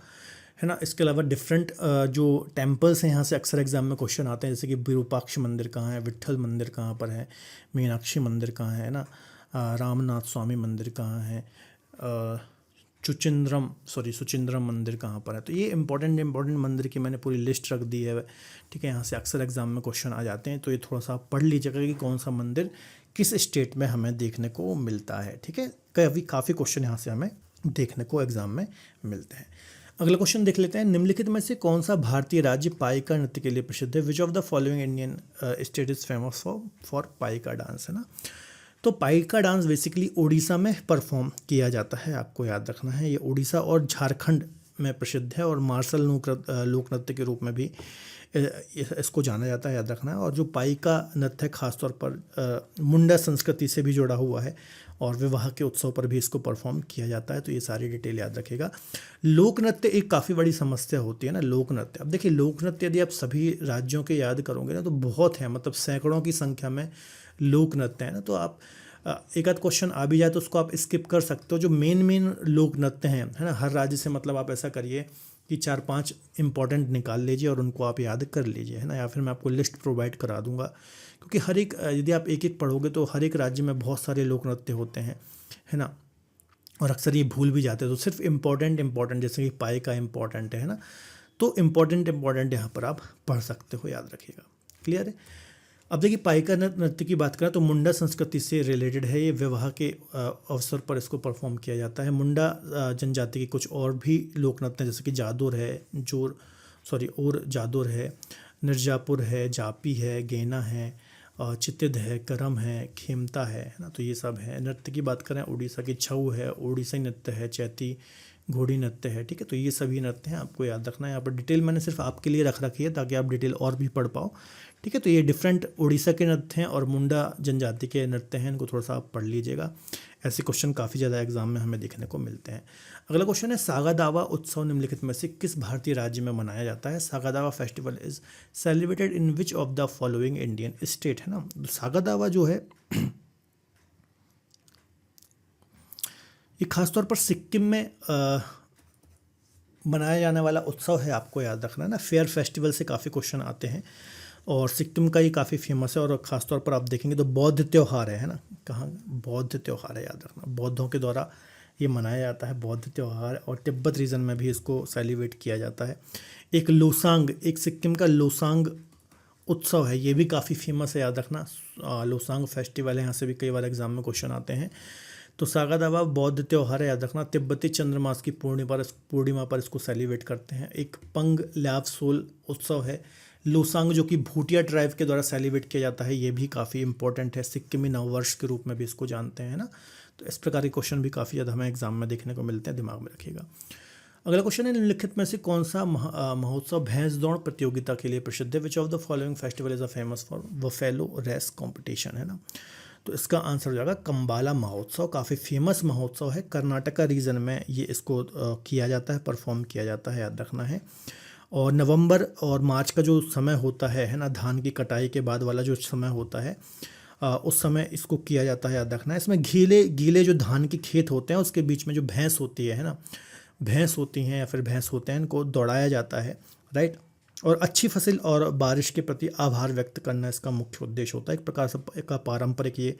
है ना। इसके अलावा डिफरेंट जो टेम्पल्स हैं यहाँ से अक्सर एग्जाम में क्वेश्चन आते हैं, जैसे कि विरूपाक्ष मंदिर कहाँ है, विट्ठल मंदिर कहाँ पर है, मीनाक्षी मंदिर कहाँ है ना, रामनाथ स्वामी मंदिर कहाँ है, सुचिंद्रम मंदिर कहाँ पर है। तो ये इंपॉर्टेंट मंदिर की मैंने पूरी लिस्ट रख दी है, ठीक है। यहाँ से अक्सर एग्जाम में क्वेश्चन आ जाते हैं, तो ये थोड़ा सा पढ़ लीजिएगा कि कौन सा मंदिर किस स्टेट में हमें देखने को मिलता है, ठीक है। काफ़ी क्वेश्चन यहाँ से हमें देखने को एग्जाम में मिलते हैं। अगला क्वेश्चन देख लेते हैं, निम्नलिखित में से कौन सा भारतीय राज्य पाइका नृत्य के लिए प्रसिद्ध है, which of the following Indian state is famous for Paika dance, है ना। तो पाइका डांस बेसिकली उड़ीसा में परफॉर्म किया जाता है, आपको याद रखना है। ये उड़ीसा और झारखंड में प्रसिद्ध है, और मार्शल लोक नृत्य के रूप में भी इसको जाना जाता है, याद रखना है। और जो पाइका नृत्य है खासतौर पर मुंडा संस्कृति से भी जुड़ा हुआ है, और विवाह के उत्सव पर भी इसको परफॉर्म किया जाता है। तो ये सारी डिटेल याद रखिएगा। लोक नृत्य एक काफ़ी बड़ी समस्या होती है ना, लोक नृत्य। अब देखिए, लोक नृत्य यदि आप सभी राज्यों के याद करोगे ना तो बहुत है, मतलब सैकड़ों की संख्या में लोक नृत्य है ना। तो आप एक आध क्वेश्चन आ भी जाए तो उसको आप स्किप कर सकते हो। जो मेन लोक नृत्य हैं, है ना, हर राज्य से, मतलब आप ऐसा करिए कि 4-5 इम्पॉर्टेंट निकाल लीजिए और उनको आप याद कर लीजिए, है ना, या फिर मैं आपको लिस्ट प्रोवाइड करा दूंगा, क्योंकि हर एक यदि आप एक एक पढ़ोगे तो हर एक राज्य में बहुत सारे लोक नृत्य होते हैं, है ना, और अक्सर ये भूल भी जाते हैं। तो सिर्फ इम्पॉर्टेंट जैसे कि पाई का इम्पॉर्टेंट है ना, तो इम्पॉर्टेंट यहाँ पर आप पढ़ सकते हो, याद रखिएगा। क्लियर है। अब देखिए पाई का नृत्य की बात करें तो मुंडा संस्कृति से रिलेटेड है। ये विवाह के अवसर पर इसको परफॉर्म किया जाता है। मुंडा जनजाति के कुछ और भी लोक नृत्य जैसे कि जादोर है, और जादोर है, मिर्जापुर है, जापी है, गेना है, चितिद है, करम है, खेमता है ना, तो ये सब है। नृत्य की बात करें उड़ीसा की छऊ है, उड़ीसा नृत्य है, चैती घोड़ी नृत्य है, ठीक है। तो ये सभी नृत्य हैं, आपको याद रखना है। यहाँ पर डिटेल मैंने सिर्फ आपके लिए रख रखी है ताकि आप डिटेल और भी पढ़ पाओ, ठीक है। तो ये डिफरेंट उड़ीसा के नृत्य हैं और मुंडा जनजाति के नृत्य हैं, इनको थोड़ा सा आप पढ़ लीजिएगा। ऐसे क्वेश्चन काफ़ी ज़्यादा एग्जाम में हमें देखने को मिलते हैं। अगला क्वेश्चन है, सागा दावा उत्सव निम्नलिखित में से किस भारतीय राज्य में मनाया जाता है? सागा दावा festival is celebrated in which of the following Indian state, है ना। तो सागा दावा जो है ये खासतौर पर सिक्किम में मनाया जाने वाला उत्सव है, आपको याद रखना है ना। फेयर फेस्टिवल से काफ़ी क्वेश्चन आते हैं और सिक्किम का ये काफ़ी फेमस है। और ख़ासतौर पर आप देखेंगे तो बौद्ध त्यौहार है ना, कहाँ बौद्ध त्यौहार है, याद रखना, बौद्धों के द्वारा ये मनाया जाता है बौद्ध त्यौहार। और तिब्बत रीजन में भी इसको सेलिब्रेट किया जाता है। एक लोसांग, एक सिक्किम का लोसांग उत्सव है, ये भी काफ़ी फेमस है, याद रखना। लोसांग फेस्टिवल है, यहाँ से भी कई बार एग्जाम में क्वेश्चन आते हैं। तो सागा दावा बौद्ध त्यौहार है, याद रखना। तिब्बती चंद्रमास की पूर्णिमा पर इसको सेलिब्रेट करते हैं। एक पंग ल्याव सोल उत्सव है लोसांग, जो कि भूटिया ट्राइब के द्वारा सेलिब्रेट किया जाता है, ये भी काफ़ी इंपॉर्टेंट है। सिक्किमी नववर्ष के रूप में भी इसको जानते हैं ना। तो इस प्रकार के क्वेश्चन भी काफ़ी ज़्यादा हमें एग्जाम में देखने को मिलते हैं, दिमाग में रखिएगा। अगला क्वेश्चन है, निम्नलिखित में से कौन सा महोत्सव भैंस दौड़ प्रतियोगिता के लिए प्रसिद्ध है? Which of the following festival is a famous for buffalo race competition, है ना। तो इसका आंसर हो जाएगा कंबाला महोत्सव। काफ़ी फेमस महोत्सव है, कर्नाटका रीजन में ये इसको किया जाता है, परफॉर्म किया जाता है, याद रखना है। और नवंबर और मार्च का जो समय होता है ना, धान की कटाई के बाद वाला जो समय होता है, उस समय इसको किया जाता है, याद रखना है। इसमें गीले जो धान के खेत होते हैं उसके बीच में जो भैंस होती है ना, भैंस होती हैं या फिर भैंस होते हैं, इनको दौड़ाया जाता है, राइट। और अच्छी फसल और बारिश के प्रति आभार व्यक्त करना इसका मुख्य उद्देश्य होता है। एक प्रकार से का पारंपरिक ये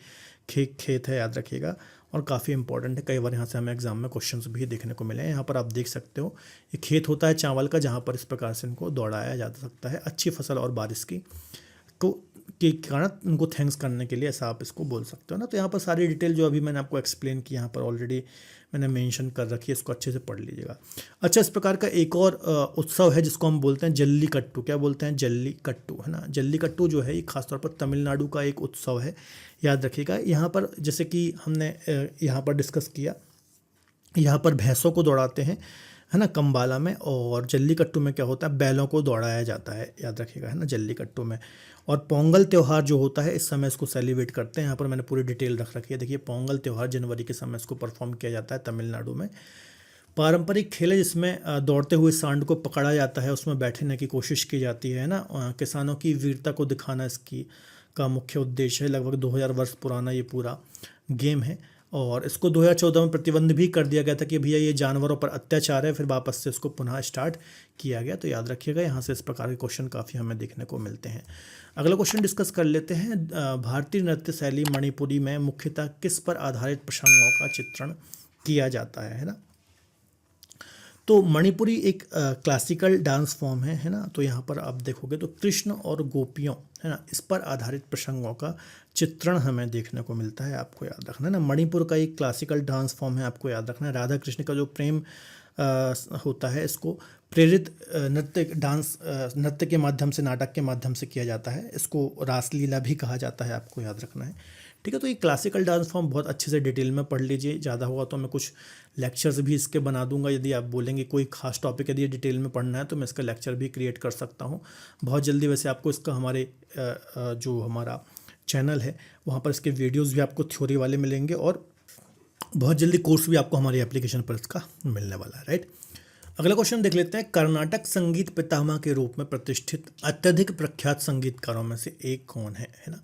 खेत है, याद रखिएगा। और काफ़ी इंपॉर्टेंट है, कई बार यहाँ से हमें एग्जाम में क्वेश्चंस भी देखने को मिले हैं। यहाँ पर आप देख सकते हो ये खेत होता है चावल का, जहाँ पर इस प्रकार से इनको दौड़ाया जा सकता है अच्छी फसल और बारिश की के कारण उनको थैंक्स करने के लिए, ऐसा आप इसको बोल सकते हो ना। तो यहाँ पर सारी डिटेल जो अभी मैंने आपको एक्सप्लेन की यहाँ पर ऑलरेडी मैंने मेंशन कर रखी है, इसको अच्छे से पढ़ लीजिएगा। अच्छा, इस प्रकार का एक और उत्सव है जिसको हम बोलते हैं जल्लीकट्टू। क्या बोलते हैं? जल्लीकट्टू, है ना। जल्लीकट्टू जो है ये खासतौर पर तमिलनाडु का एक उत्सव है, याद रखिएगा। यहाँ पर जैसे कि हमने यहाँ पर डिस्कस किया, यहाँ पर भैंसों को दौड़ाते हैं, है ना, कंबाला में। और जल्लीकट्टू में क्या होता है? बैलों को दौड़ाया जाता है, याद रखिएगा, है ना, जल्लीकट्टू में। और पोंगल त्यौहार जो होता है इस समय इसको सेलिब्रेट करते हैं। यहाँ पर मैंने पूरी डिटेल रख रखी है, देखिए। पोंगल त्यौहार जनवरी के समय इसको परफॉर्म किया जाता है तमिलनाडु में। पारंपरिक खेल है जिसमें दौड़ते हुए सांड को पकड़ा जाता है, उसमें बैठने की कोशिश की जाती है ना। किसानों की वीरता को दिखाना इसकी का मुख्य उद्देश्य है। लगभग 2000 वर्ष पुराना ये पूरा गेम है। और इसको 2014 में प्रतिबंध भी कर दिया गया था कि भैया ये जानवरों पर अत्याचार है, फिर वापस से इसको पुनः स्टार्ट किया गया। तो याद रखिएगा, यहाँ से इस प्रकार के क्वेश्चन काफ़ी हमें देखने को मिलते हैं। अगला क्वेश्चन डिस्कस कर लेते हैं। भारतीय नृत्य शैली मणिपुरी में मुख्यतः किस पर आधारित प्रसंगों का चित्रण किया जाता है ना। तो मणिपुरी एक क्लासिकल डांस फॉर्म है ना। तो यहाँ पर आप देखोगे तो कृष्ण और गोपियों, है ना, इस पर आधारित प्रसंगों का चित्रण हमें देखने को मिलता है, आपको याद रखना है ना। मणिपुर का एक क्लासिकल डांस फॉर्म है, आपको याद रखना है। राधा कृष्ण का जो प्रेम होता है, इसको प्रेरित नृत्य के माध्यम से, नाटक के माध्यम से किया जाता है। इसको रासलीला भी कहा जाता है, आपको याद रखना है, ठीक है। तो ये क्लासिकल डांस फॉर्म बहुत अच्छे से डिटेल में पढ़ लीजिए। ज़्यादा होगा तो मैं कुछ लेक्चर्स भी इसके बना दूंगा। यदि आप बोलेंगे कोई खास टॉपिक यदि डिटेल में पढ़ना है तो मैं इसका लेक्चर भी क्रिएट कर सकता हूँ बहुत जल्दी। वैसे आपको इसका हमारे जो हमारा चैनल है वहाँ पर इसके वीडियोज़ भी आपको थ्योरी वाले मिलेंगे और बहुत जल्दी कोर्स भी आपको हमारी एप्लीकेशन पर इसका मिलने वाला है, राइट। अगला क्वेश्चन देख लेते हैं। कर्नाटक संगीत पितामह के रूप में प्रतिष्ठित अत्यधिक प्रख्यात संगीतकारों में से एक कौन है ना।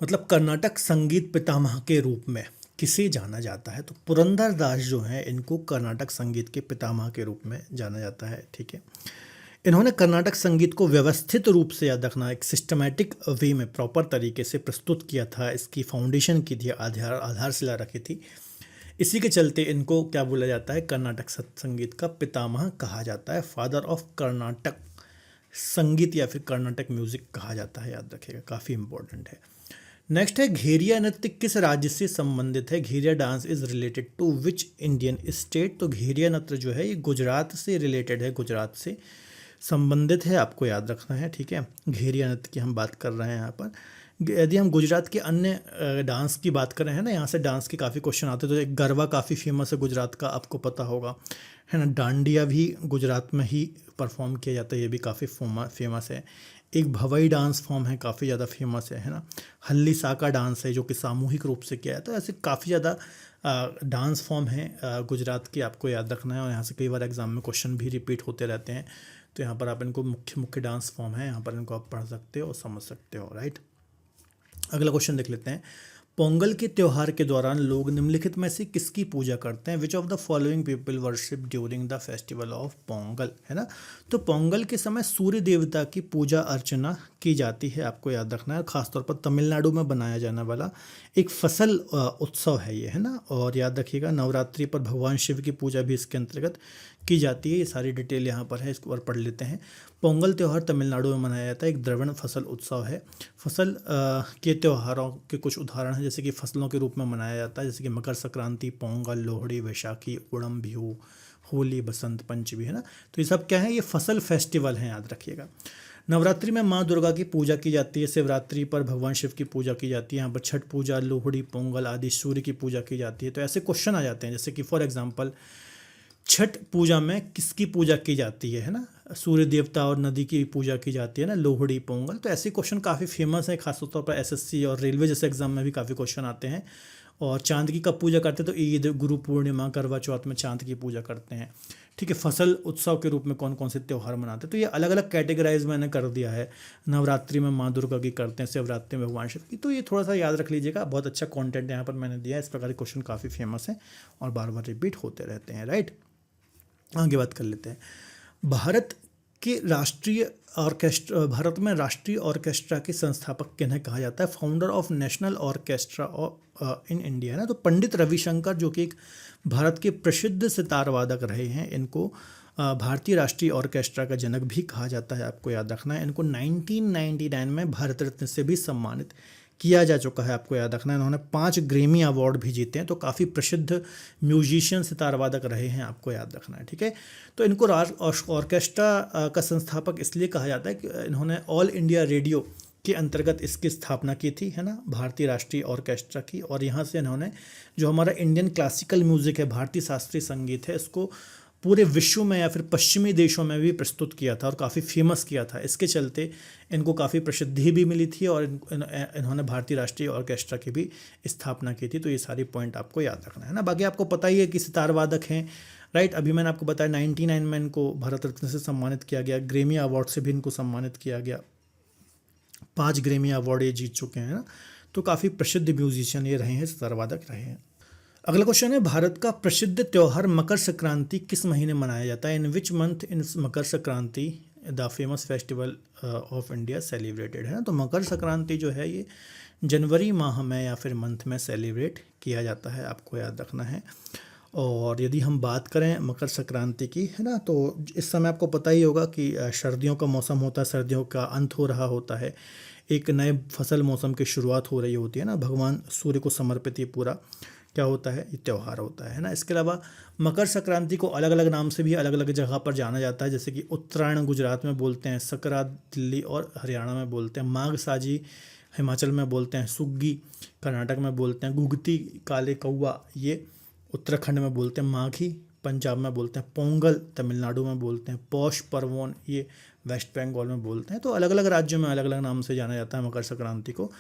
मतलब कर्नाटक संगीत पितामह के रूप में किसे जाना जाता है? तो पुरंदर दास जो हैं इनको कर्नाटक संगीत के पितामह के रूप में जाना जाता है, ठीक है। इन्होंने कर्नाटक संगीत को व्यवस्थित रूप से, याद रखना, एक सिस्टमैटिक वे में प्रॉपर तरीके से प्रस्तुत किया था, इसकी फाउंडेशन की थी, आधारशिला रखी थी। इसी के चलते इनको क्या बोला जाता है? कर्नाटक संगीत का पितामह कहा जाता है, फादर ऑफ कर्नाटक संगीत या फिर कर्नाटक म्यूजिक कहा जाता है, याद रखिएगा, काफ़ी इंपॉर्टेंट है। नेक्स्ट है घेरिया नृत्य किस राज्य से संबंधित है? Gheria dance is related to which Indian state? तो घेरिया नृत्य जो है ये गुजरात से रिलेटेड है, गुजरात से संबंधित है, आपको याद रखना है, ठीक है। घेरिया नृत्य की हम बात कर रहे हैं यहाँ पर। यदि हम गुजरात के अन्य डांस की बात करें, है ना, यहाँ से डांस के काफ़ी क्वेश्चन आते हैं। तो एक गरबा काफ़ी फेमस है गुजरात का, आपको पता होगा, है ना। डांडिया भी गुजरात में ही परफॉर्म किया जाता है, ये भी काफ़ी फेमस है। एक भवई डांस फॉर्म है, काफ़ी ज़्यादा फेमस है ना। हल्ली साका डांस है जो कि सामूहिक रूप से किया है। तो ऐसे काफ़ी ज़्यादा डांस फॉर्म है गुजरात की, आपको याद रखना है। और यहाँ से कई बार एग्जाम में क्वेश्चन भी रिपीट होते रहते हैं। तो यहाँ पर आप इनको मुख्य मुख्य डांस फॉर्म है, यहाँ पर इनको आप पढ़ सकते हो और समझ सकते हो, राइट। अगला क्वेश्चन देख लेते हैं। पोंगल के त्यौहार के दौरान लोग निम्नलिखित में से किसकी पूजा करते हैं? विच of the following people worship during the festival of Pongal, है ना। तो पोंगल के समय सूर्य देवता की पूजा अर्चना की जाती है, आपको याद रखना है। खासतौर पर तमिलनाडु में बनाया जाने वाला एक फसल उत्सव है ये, है ना। और याद रखिएगा, नवरात्रि पर भगवान शिव की पूजा भी इसके अंतर्गत की जाती है। ये सारी डिटेल यहाँ पर है, इसको और पढ़ लेते हैं। पोंगल त्यौहार तमिलनाडु में मनाया जाता है, एक द्रविड़ फसल उत्सव है। फसल के त्योहारों के कुछ उदाहरण हैं, जैसे कि फसलों के रूप में मनाया जाता है, जैसे कि मकर संक्रांति, पोंगल, लोहड़ी, वैशाखी, ओणम, बिहू, होली, बसंत पंचमी, है ना। तो ये सब क्या है? ये फसल फेस्टिवल हैं, याद रखिएगा। नवरात्रि में माँ दुर्गा की पूजा की जाती है। शिवरात्रि पर भगवान शिव की पूजा की जाती है। यहाँ पर छठ पूजा, लोहड़ी, पोंगल आदि सूर्य की पूजा की जाती है। तो ऐसे क्वेश्चन आ जाते हैं, जैसे कि फॉर एग्जाम्पल छठ पूजा में किसकी पूजा की जाती है ना। सूर्य देवता और नदी की पूजा की जाती है ना, लोहड़ी, पोंगल। तो ऐसे क्वेश्चन काफ़ी फेमस है, खासतौर पर एसएससी और रेलवे जैसे एग्जाम में भी काफ़ी क्वेश्चन आते हैं। और चांद की कब पूजा करते हैं? तो ईद, गुरु पूर्णिमा, करवा चौथ में चांद की पूजा करते हैं, ठीक है। फसल उत्सव के रूप में कौन कौन से त्यौहार मनाते हैं? तो ये अलग अलग कैटेगराइज मैंने कर दिया है। नवरात्रि में माँ दुर्गा की करते हैं, शिवरात्रि में भगवान शिव की। तो ये थोड़ा सा याद रख लीजिएगा, बहुत अच्छा कंटेंट यहाँ पर मैंने दिया है। इस प्रकार के क्वेश्चन काफ़ी फेमस हैं और बार बार रिपीट होते रहते हैं, राइट। आगे बात कर लेते हैं। भारत के राष्ट्रीय ऑर्केस्ट्रा, भारत में राष्ट्रीय ऑर्केस्ट्रा के संस्थापक किन्हें कहा जाता है? Founder of national orchestra in India, है ना। तो पंडित रविशंकर, जो कि एक भारत के प्रसिद्ध सितार वादक रहे हैं, इनको भारतीय राष्ट्रीय ऑर्केस्ट्रा का जनक भी कहा जाता है, आपको याद रखना है। इनको 1999 में भारत रत्न से भी सम्मानित किया जा चुका है, आपको याद रखना है। इन्होंने 5 ग्रेमी अवार्ड भी जीते हैं। तो काफ़ी प्रसिद्ध म्यूजिशियन, सितार वादक रहे हैं, आपको याद रखना है, ठीक है। तो इनको ऑर्केस्ट्रा का संस्थापक इसलिए कहा जाता है कि इन्होंने ऑल इंडिया रेडियो के अंतर्गत इसकी स्थापना की थी, है ना, भारतीय राष्ट्रीय ऑर्केस्ट्रा की। और यहाँ से इन्होंने जो हमारा इंडियन क्लासिकल म्यूज़िक है, भारतीय शास्त्रीय संगीत है, इसको पूरे विश्व में या फिर पश्चिमी देशों में भी प्रस्तुत किया था और काफ़ी फेमस किया था। इसके चलते इनको काफ़ी प्रसिद्धि भी मिली थी और इन्होंने भारतीय राष्ट्रीय ऑर्केस्ट्रा की भी स्थापना की थी। तो ये सारी पॉइंट आपको याद रखना है ना। बाकी आपको पता ही है कि सितार वादक हैं, राइट। अभी मैंने आपको बताया 99 में इनको भारत रत्न से सम्मानित किया गया, ग्रेमी अवार्ड से भी इनको सम्मानित किया गया, 5 ग्रेमी अवार्ड ये जीत चुके हैं ना। तो काफ़ी प्रसिद्ध म्यूजिशियन ये रहे हैं, सितार वादक रहे हैं। अगला क्वेश्चन है, भारत का प्रसिद्ध त्यौहार मकर संक्रांति किस महीने मनाया जाता है? In which month in Makar Sankranti the famous festival of India celebrated, है ना। तो मकर संक्रांति जो है ये जनवरी माह में या फिर मंथ में सेलिब्रेट किया जाता है, आपको याद रखना है। और यदि हम बात करें मकर संक्रांति की, है ना, तो इस समय आपको पता ही होगा कि सर्दियों का मौसम होता है, सर्दियों का अंत हो रहा होता है, एक नए फसल मौसम की शुरुआत हो रही होती है ना। भगवान सूर्य को समर्पित ये पूरा क्या होता है, ये त्यौहार होता है ना। इसके अलावा मकर संक्रांति को अलग अलग नाम से भी अलग अलग जगह पर जाना जाता है, जैसे कि उत्तरायण गुजरात में बोलते हैं, सकरात दिल्ली और हरियाणा में बोलते हैं, माघ साजी हिमाचल में बोलते हैं, सुग्गी कर्नाटक में बोलते हैं, गुगती काले कौवा ये उत्तराखंड में बोलते हैं, माघी पंजाब में बोलते हैं, पोंगल तमिलनाडु में बोलते हैं, पौष परवोन ये वेस्ट बंगाल में बोलते हैं। तो अलग अलग राज्यों में अलग अलग नाम से जाना जाता है मकर संक्रांति को,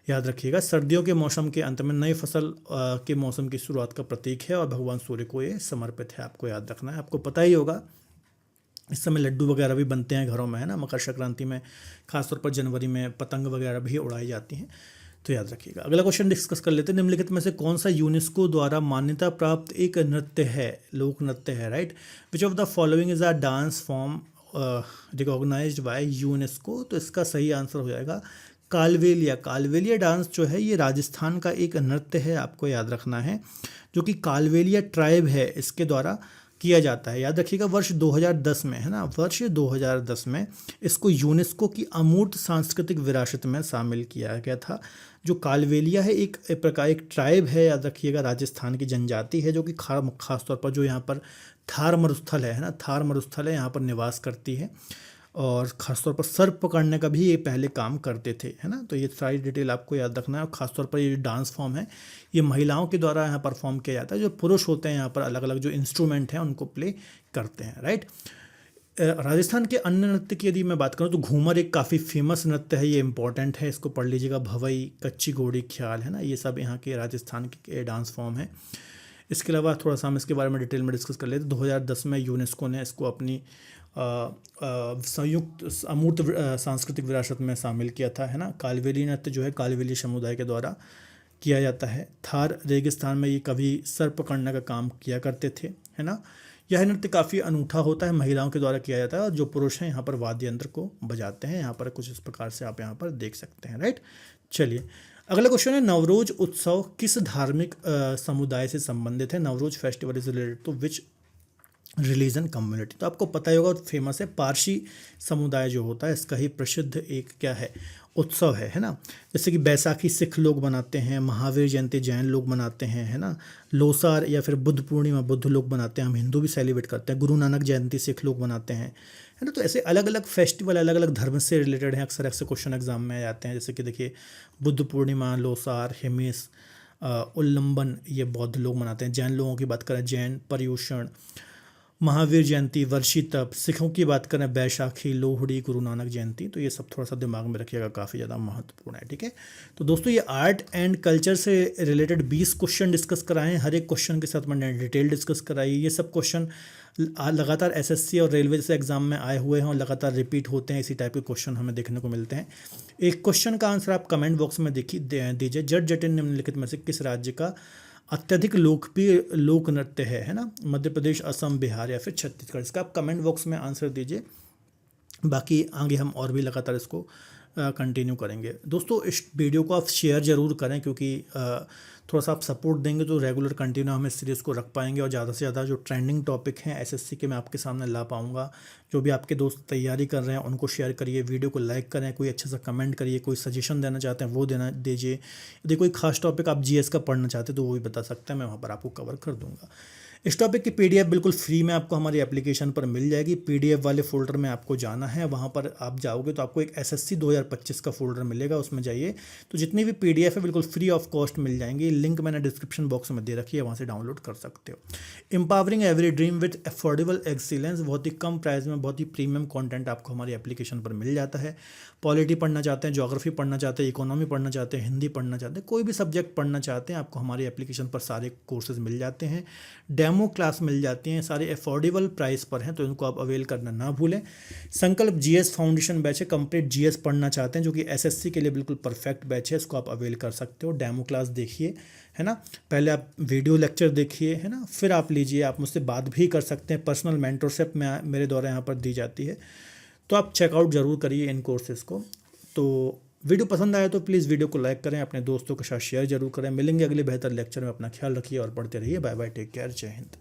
याद रखिएगा। सर्दियों के मौसम के अंत में नई फसल के मौसम की शुरुआत का प्रतीक है और भगवान सूर्य को ये समर्पित है, आपको याद रखना है। आपको पता ही होगा इस समय लड्डू वगैरह भी बनते हैं घरों में, है ना, मकर संक्रांति में। खासतौर पर जनवरी में पतंग वगैरह भी उड़ाई जाती हैं। तो याद रखिएगा। अगला क्वेश्चन डिस्कस कर लेते हैं। निम्नलिखित में से कौन सा यूनेस्को द्वारा मान्यता प्राप्त एक नृत्य है, लोक नृत्य है, right? Which of the following is a dance form recognised by UNESCO? तो इसका सही आंसर हो जाएगा कालबेलिया। कालबेलिया डांस जो है ये राजस्थान का एक नृत्य है, आपको याद रखना है, जो कि कालबेलिया ट्राइब है, इसके द्वारा किया जाता है। याद रखिएगा वर्ष 2010 में, है ना, वर्ष 2010 में इसको यूनेस्को की अमूर्त सांस्कृतिक विरासत में शामिल किया गया था। जो कालबेलिया है एक प्रकार एक ट्राइब है, याद रखिएगा, राजस्थान की जनजाति है, जो कि खास तौर पर जो यहाँ पर थार मरुस्थल है ना, थार मरुस्थल है, यहाँ पर निवास करती है, और ख़ासतौर पर सर्प पकड़ने का भी ये पहले काम करते थे, है ना। तो ये सारी डिटेल आपको याद रखना है। और ख़ासतौर पर ये डांस फॉर्म है ये महिलाओं के द्वारा यहाँ परफॉर्म किया जाता है। जो पुरुष होते हैं यहाँ पर अलग अलग जो इंस्ट्रूमेंट हैं उनको प्ले करते हैं, राइट। राजस्थान के अन्य नृत्य की यदि मैं बात करूँ तो घूमर एक काफ़ी फेमस नृत्य है, ये इंपॉर्टेंट है, इसको पढ़ लीजिएगा। भवई, कच्ची घोड़ी, ख्याल, है ना, ये सब यहाँ के राजस्थान के डांस फॉर्म है। इसके अलावा थोड़ा सा हम इसके बारे में डिटेल में डिस्कस कर लेते हैं। 2010 में यूनेस्को ने इसको अपनी संयुक्त अमूर्त सांस्कृतिक विरासत में शामिल किया था, है ना। कालबेलिया नृत्य जो है कालबेलिया समुदाय के द्वारा किया जाता है। थार रेगिस्तान में ये कभी सर्प पकड़ने का काम किया करते थे, है ना। यह नृत्य काफ़ी अनूठा होता है, महिलाओं के द्वारा किया जाता है, और जो पुरुष हैं यहाँ पर वाद्य यंत्र को बजाते हैं। यहाँ पर कुछ इस प्रकार से आप यहाँ पर देख सकते हैं, राइट। चलिए अगला क्वेश्चन है, नवरोज उत्सव किस धार्मिक समुदाय से संबंधित है? Navroz festival is related to which religion community? तो आपको पता ही होगा, फेमस है, पारसी समुदाय जो होता है इसका ही प्रसिद्ध एक क्या है, उत्सव है ना। जैसे कि बैसाखी सिख लोग मनाते हैं, महावीर जयंती जैन लोग मनाते हैं, है ना। लोसार या फिर बुद्ध पूर्णिमा बुद्ध लोग मनाते हैं, हम हिंदू भी सेलिब्रेट करते हैं। गुरु नानक जयंती सिख लोग मनाते हैं, है ना। तो ऐसे अलग अलग फेस्टिवल अलग अलग धर्म से रिलेटेड हैं, अक्सर ऐसे क्वेश्चन एग्जाम में आ जाते हैं। जैसे कि देखिए बुद्ध पूर्णिमा, लोसार, हिमेश, उल्लंबन ये बौद्ध लोग मनाते हैं। जैन लोगों की बात करें जैन पर्युषण, महावीर जयंती, वर्षी तप। सिखों की बात करें बैसाखी, लोहड़ी, गुरु नानक जयंती। तो ये सब थोड़ा सा दिमाग में रखिएगा, काफ़ी ज़्यादा महत्वपूर्ण है, ठीक है। तो दोस्तों ये आर्ट एंड कल्चर से रिलेटेड 20 क्वेश्चन डिस्कस कराए हैं। हर एक क्वेश्चन के साथ मैंने डिटेल डिस्कस कराई। ये सब क्वेश्चन लगातार एसएससी और रेलवे जैसे एग्जाम में आए हुए हैं और लगातार रिपीट होते हैं। इसी टाइप के क्वेश्चन हमें देखने को मिलते हैं। एक क्वेश्चन का आंसर आप कमेंट बॉक्स में दीजिए। जट जटिन निम्नलिखित में से किस राज्य का अत्यधिक लोकप्रिय लोक नृत्य है ना? मध्य प्रदेश, असम, बिहार या फिर छत्तीसगढ़? इसका आप कमेंट बॉक्स में आंसर दीजिए। बाकी आगे हम और भी लगातार इसको कंटिन्यू करेंगे। दोस्तों इस वीडियो को आप शेयर ज़रूर करें, क्योंकि थोड़ा सा आप सपोर्ट देंगे तो रेगुलर कंटिन्यू हम इस सीरीज़ को रख पाएंगे और ज़्यादा से ज़्यादा जो ट्रेंडिंग टॉपिक हैं एसएससी के मैं आपके सामने ला पाऊँगा। जो भी आपके दोस्त तैयारी कर रहे हैं उनको शेयर करिए, वीडियो को लाइक करें, कोई अच्छा सा कमेंट करिए, कोई सजेशन देना चाहते हैं वो देना दीजिए। यदि कोई खास टॉपिक आप जीएस का पढ़ना चाहते हैं तो वो भी बता सकते हैं, मैं वहाँ पर आपको कवर कर दूँगा। इस टॉपिक की पीडीएफ बिल्कुल फ्री में आपको हमारी एप्लीकेशन पर मिल जाएगी। पीडीएफ वाले फोल्डर में आपको जाना है, वहाँ पर आप जाओगे तो आपको एक एसएससी 2025 का फोल्डर मिलेगा, उसमें जाइए तो जितनी भी पीडीएफ है बिल्कुल फ्री ऑफ कॉस्ट मिल जाएंगी। लिंक मैंने डिस्क्रिप्शन बॉक्स में दे रखी है, वहाँ से डाउनलोड कर सकते हो। Empowering every dream with affordable excellence, बहुत ही कम प्राइस में बहुत ही प्रीमियम कंटेंट आपको हमारी एप्लीकेशन पर मिल जाता है। पॉलिटी पढ़ना चाहते हैं, ज्योग्राफी पढ़ना चाहते हैं, इकोनॉमी पढ़ना चाहते हैं, हिंदी पढ़ना चाहते हैं, कोई भी सब्जेक्ट पढ़ना चाहते हैं, आपको हमारी एप्लीकेशन पर सारे कोर्सेज मिल जाते हैं। डेमो क्लास मिल जाती हैं, सारे अफोर्डेबल प्राइस पर हैं, तो इनको आप अवेल करना ना भूलें। संकल्प जीएस फाउंडेशन बैच है, कंप्लीट जीएस पढ़ना चाहते हैं जो कि एसएससी के लिए बिल्कुल परफेक्ट बैच है, इसको आप अवेल कर सकते हो। डेमो क्लास देखिए, है ना, पहले आप वीडियो लेक्चर देखिए, है ना, फिर आप लीजिए। आप मुझसे बात भी कर सकते हैं, पर्सनल मेंटरशिप में मेरे द्वारा यहाँ पर दी जाती है, तो आप चेकआउट ज़रूर करिए इन कोर्सेज़ को। तो वीडियो पसंद आया तो प्लीज़ वीडियो को लाइक करें, अपने दोस्तों के साथ शेयर जरूर करें। मिलेंगे अगले बेहतर लेक्चर में, अपना ख्याल रखिए और पढ़ते रहिए। बाय बाय, टेक केयर, जय हिंद।